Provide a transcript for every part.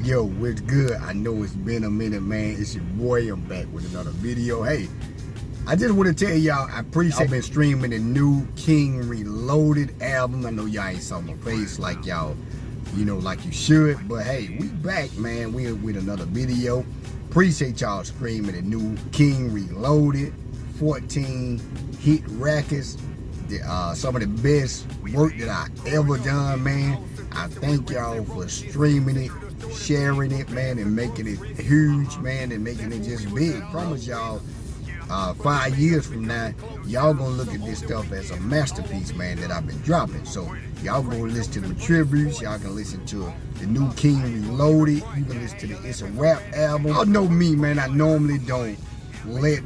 Yo, what's good? I know it's been a minute, man. It's your boy. I'm back with another video. Hey, I just want to tell y'all, I appreciate I've been streaming the new King Reloaded album. I know y'all ain't saw my face like y'all, like you should. But hey, we back, man. We with another video. Appreciate y'all streaming the new King Reloaded. 14 hit records. Some of the best work that I ever done, man. I thank y'all for streaming it, sharing it, man, and making it huge, man, and making it just big. Promise y'all, 5 years from now, y'all gonna look at this stuff as a masterpiece, man, that I've been dropping. So y'all gonna listen to the tributes, y'all can listen to the new King Reloaded, you can listen to the It's a Rap album. Y'all know me, man, I normally don't let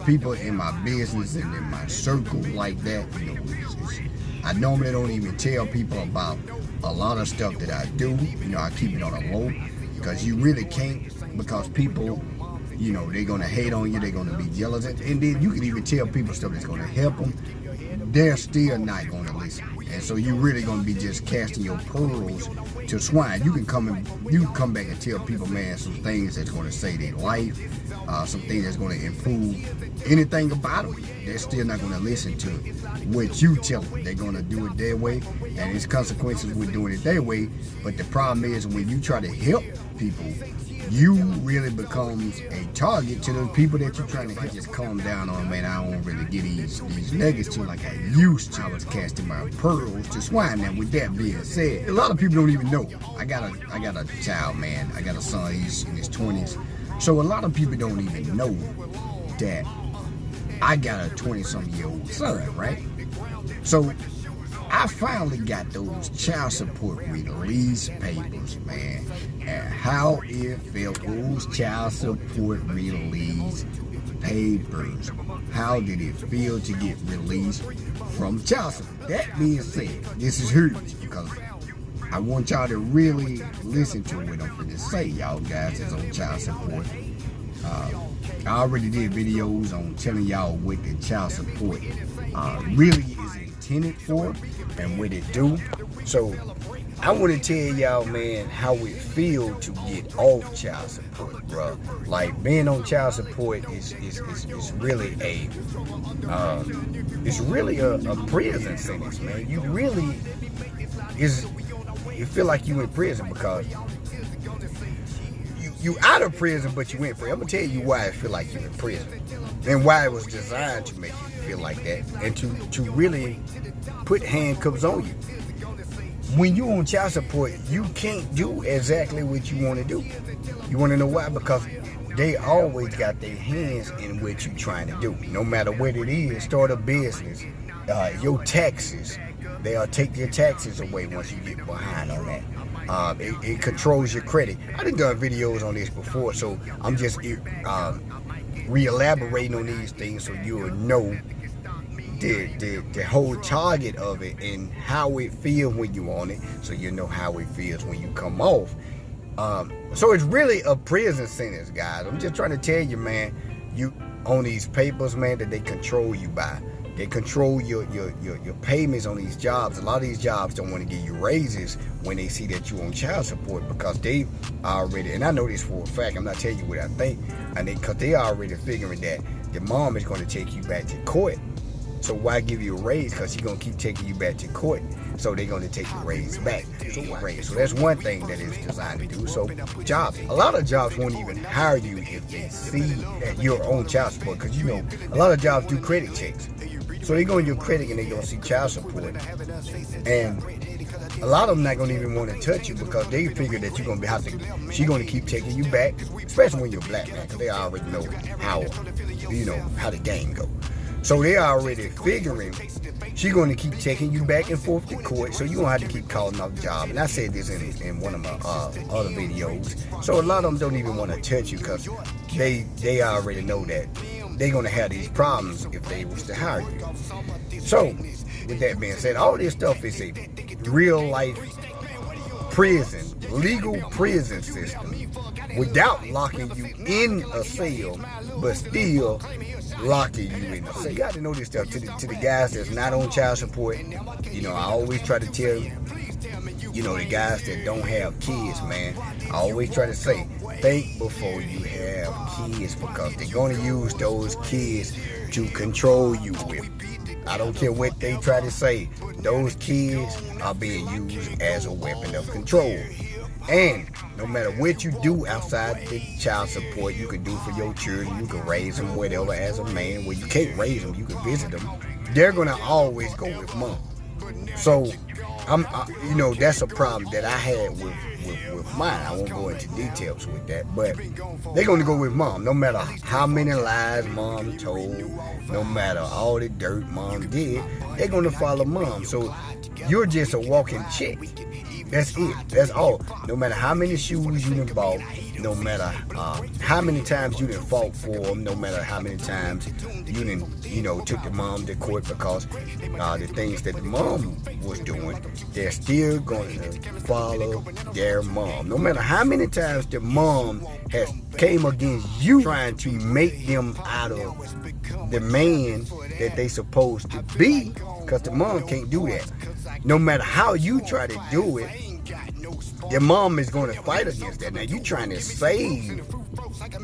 people in my business and in my circle like that, I normally don't even tell people about a lot of stuff that I do. I keep it on a low because you really can't, because people, they're gonna hate on you, they're gonna be jealous, and then you can even tell people stuff that's gonna help them, they're still not gonna listen. And so you really gonna be just casting your pearls to swine. You can come back and tell people, man, some things that's gonna save their life, some things that's gonna improve anything about them. They're still not gonna listen to what you tell them. They're gonna do it their way, and it's consequences with doing it their way. But the problem is, when you try to help people, you really becomes a target to those people that you're trying to help. Just calm down on, man. I don't really get these niggas to like I used to. I was casting my pearls to swine. Now, with that being said, a lot of people don't even know. I got a child, man. I got a son. He's in his 20s. So a lot of people don't even know that I got a 20-something-year-old son, right? So I finally got those child support release papers, man, and how it felt. Those child support release papers. How did it feel to get released from child support? That being said, this is huge because I want y'all to really listen to what I'm going to say, y'all guys that's on child support. I already did videos on telling y'all what the child support really is intended for and what it do. So I want to tell y'all, man, how it feel to get off child support, bro. Like, being on child support is really a prison sentence, man. You feel like you in prison because you out of prison, but you in prison. I'm gonna tell you why I feel like you in prison and why it was designed to make you feel like that, and to really put handcuffs on you. When you on child support, you can't do exactly what you want to do. You want to know why? Because they always got their hands in what you trying to do. No matter what it is, start a business, your taxes, they'll take your taxes away once you get behind on that. It controls your credit. I done videos on this before, so I'm just re-elaborating on these things so you'll know the whole target of it and how it feels when you on it, so you know how it feels when you come off. So it's really a prison sentence, guys. I'm just trying to tell you, man, you on these papers, man, that they control you by. They control your payments on these jobs. A lot of these jobs don't want to give you raises when they see that you're on child support, because they already, and I know this for a fact, I'm not telling you what I think, because they already figuring that the mom is going to take you back to court. So why give you a raise? Because she's going to keep taking you back to court. So they're going to take the raise back. So that's one thing that it's designed to do. So jobs, a lot of jobs won't even hire you if they see that you're on child support, because a lot of jobs do credit checks. So they go in your credit and they gonna see child support, and a lot of them not gonna even want to touch you because they figure that you're gonna she's gonna keep taking you back, especially when you're black, man, because they already know how the game go. So they already figuring she's gonna keep taking you back and forth to court, so you gonna have to keep calling off the job. And I said this in one of my other videos. So a lot of them don't even want to touch you because they already know that they're gonna have these problems if they was to hire you. So with that being said, all this stuff is a real life prison, legal prison system, without locking you in a cell, but still locking you in a cell. You got to know this stuff. To the guys that's not on child support, I always try to tell you, you know, the guys that don't have kids, man, I always try to say, think before you have kids, because they're going to use those kids to control you with. I don't care what they try to say, those kids are being used as a weapon of control. And no matter what you do outside the child support, you can do for your children, you can raise them whatever as a man. Well, you can't raise them, you can visit them. They're going to always go with mom. So, you know, that's a problem that I had with mine. I won't go into details with that, but they're going to go with mom. No matter how many lies mom told, no matter all the dirt mom did, they're going to follow mom. So you're just a walking check. That's it. That's all. No matter how many shoes you done bought, no matter how many times you done fought for them, no matter how many times you done, you know, took the mom to court because the things that the mom was doing, they're still going to follow their mom. No matter how many times the mom has came against you trying to make them out of the man that they supposed to be, because the mom can't do that. No matter how you try to do it, the mom is going to fight against that. Now, you trying to save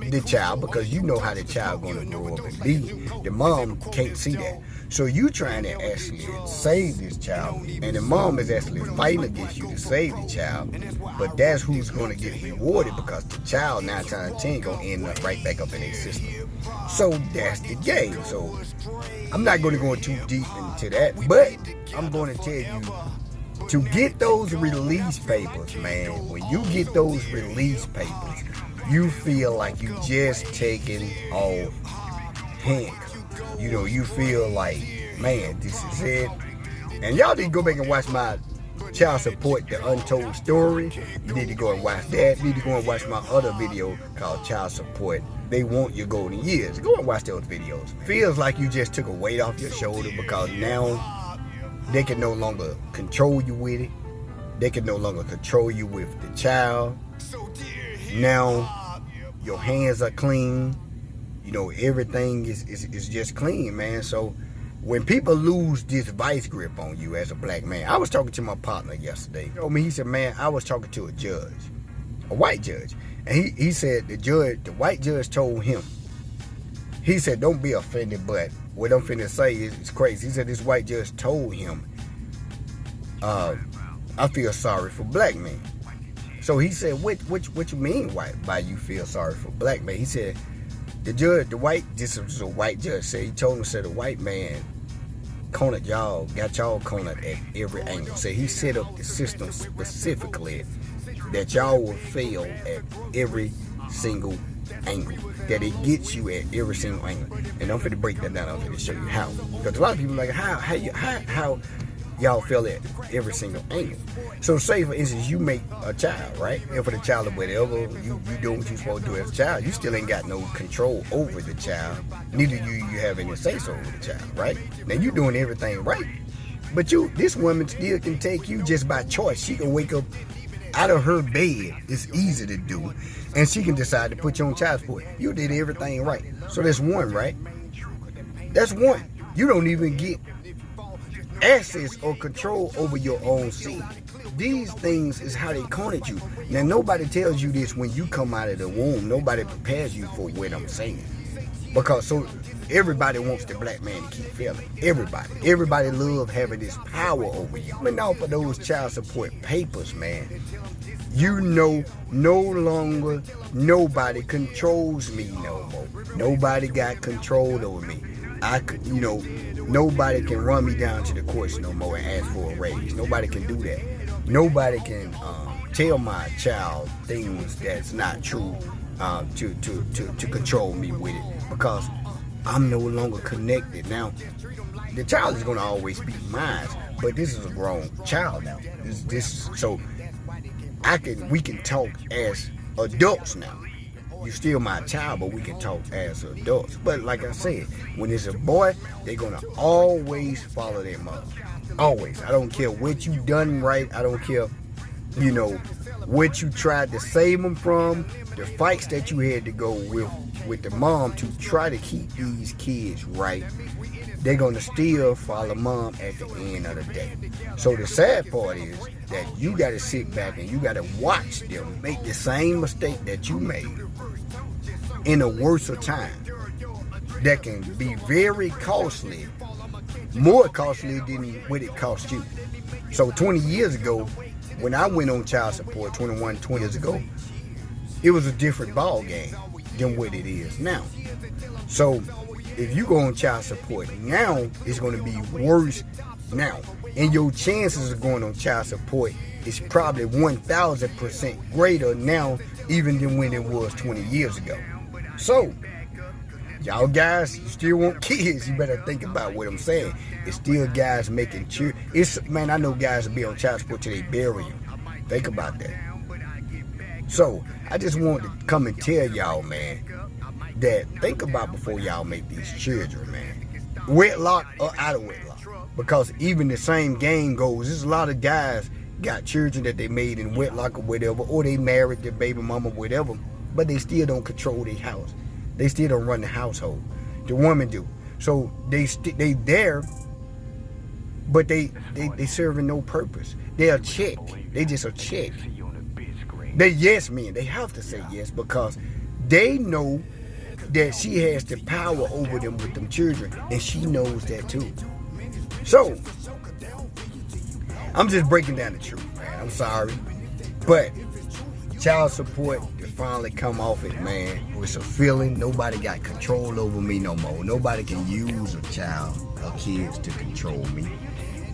the child because you know how the child going to grow up and be. The mom can't see that. So you trying to actually save this child, and the mom is actually fighting against you to save the child. But that's who's going to get rewarded, because the child 9 times out of 10 going to end up right back up in their system. So that's the game. So I'm not going to go too deep into that, but I'm going to tell you, to get those release papers, man, when you get those release papers, you feel like you just taking off handcuffs. You know, you feel like, man, this is it. And y'all need to go back and watch my Child Support, The Untold Story. You need to go and watch that. You need to go and watch my other video called Child Support, They Want Your Golden Years. Go and watch those videos. Feels like you just took a weight off your shoulder, because now they can no longer control you with it. They can no longer control you with the child. Now your hands are clean. You know, everything is just clean, man. So when people lose this vice grip on you as a black man, I was talking to my partner yesterday. He told me, he said, man, I was talking to a judge, a white judge. And he said the white judge told him, he said, don't be offended, but what I'm finna say is crazy. He said this white judge told him, I feel sorry for black men. So he said, what you mean by you feel sorry for black men? He said, this was a white judge, said, he told him, said the white man cornered y'all, got y'all cornered at every angle. So he set up the system specifically that y'all will fail at every single angle, that it gets you at every single angle. And I'm finna break that down. I'm finna show you how. Because a lot of people are like, how y'all fail at every single angle. So say for instance, you make a child, right? And for the child or whatever, you do what you're supposed to do as a child. You still ain't got no control over the child. Neither you have any say-so over the child, right? Now you doing everything right. But this woman still can take you just by choice. She can wake up out of her bed. It's easy to do. And she can decide to put you on child support. You did everything right. So that's one, right? That's one. You don't even get access or control over your own seed. These things is how they cornered you. Now, nobody tells you this when you come out of the womb. Nobody prepares you for what I'm saying. Because so everybody wants the black man to keep failing. Everybody love having this power over you. But now for those child support papers, man, you know, no longer nobody controls me no more. Nobody got control over me. Nobody can run me down to the courts no more and ask for a raise. Nobody can do that. Nobody can tell my child things that's not true to control me with it, because I'm no longer connected. Now, the child is going to always be mine, but this is a grown child now. So we can talk as adults now. You're still my child, but we can talk as adults. But like I said, when it's a boy, they're going to always follow their mother. Always. I don't care what you done right. I don't care you know, what you tried to save them from, the fights that you had to go with the mom to try to keep these kids right. They're going to still follow mom at the end of the day. So the sad part is that you got to sit back and you got to watch them make the same mistake that you made in a worse time that can be very costly, more costly than what it cost you. So 20 years ago, when I went on child support, 20 years ago, it was a different ball game than what it is now. So if you go on child support now, it's going to be worse now. And your chances of going on child support is probably 1,000% greater now even than when it was 20 years ago. So, y'all guys, you still want kids, you better think about what I'm saying. It's still guys making sure. Man, I know guys will be on child support till they bury you. Think about that. So, I just wanted to come and tell y'all, man, that think about before y'all make these children, man. Wedlock or out of wedlock. Because even the same game goes, there's a lot of guys got children that they made in wedlock or whatever, or they married their baby mama or whatever, but they still don't control their house. They still don't run the household. The woman do. So they there, but they serving no purpose. They're a check. They just a check. They yes men. They have to say yes because they know that she has the power over them with them children, and she knows that too. So I'm just breaking down the truth, man. I'm sorry, but child support to finally come off it, man. It's a feeling. Nobody got control over me no more. Nobody can use a child or kids to control me,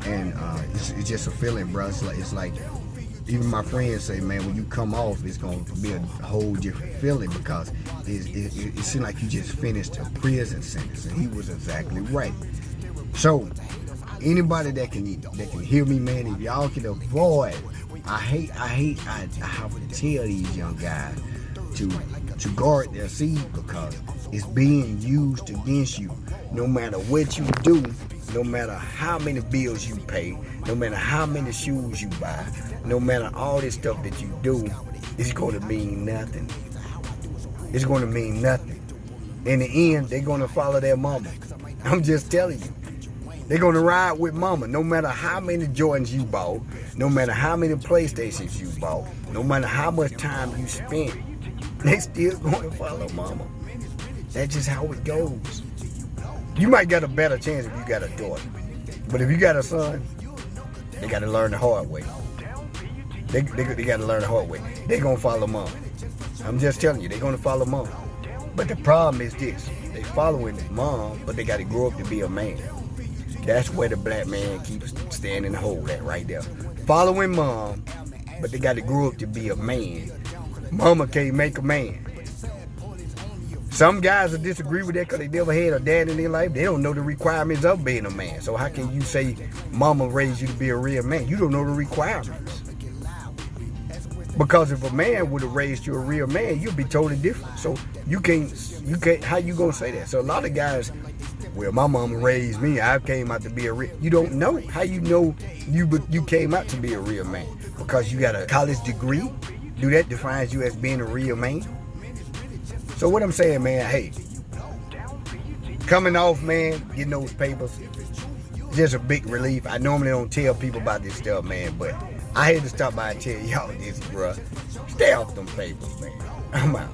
and it's just a feeling, bro. It's like even my friends say, man, when you come off, it's gonna be a whole different feeling because it seems like you just finished a prison sentence, and he was exactly right. So anybody that can hear me, man, if y'all can avoid, I have to tell these young guys to guard their seed because it's being used against you. No matter what you do, no matter how many bills you pay, no matter how many shoes you buy, no matter all this stuff that you do, it's going to mean nothing. It's going to mean nothing. In the end, they're going to follow their mama. I'm just telling you. They're going to ride with mama. No matter how many Jordans you bought, no matter how many PlayStations you bought, no matter how much time you spent, they still going to follow mama. That's just how it goes. You might get a better chance if you got a daughter. But if you got a son, they got to learn the hard way. They got to learn the hard way. They're going to follow mom. I'm just telling you, they're going to follow mom. But the problem is this. They following mom, but they got to grow up to be a man. That's where the black man keeps standing the hole at right there. Following mom, but they got to grow up to be a man. Mama can't make a man. Some guys will disagree with that because they never had a dad in their life. They don't know the requirements of being a man. So how can you say mama raised you to be a real man? You don't know the requirements. Because if a man would have raised you a real man, you'd be totally different. So you can't, how you gonna say that? So a lot of guys, well, my mama raised me, I came out to be a real, you don't know. How you know you came out to be a real man? Because you got a college degree? Do that defines you as being a real man? So what I'm saying, man, hey, coming off, man, getting those papers, just a big relief. I normally don't tell people about this stuff, man, but I had to stop by and tell y'all this, bruh. Stay off them papers, man. I'm out.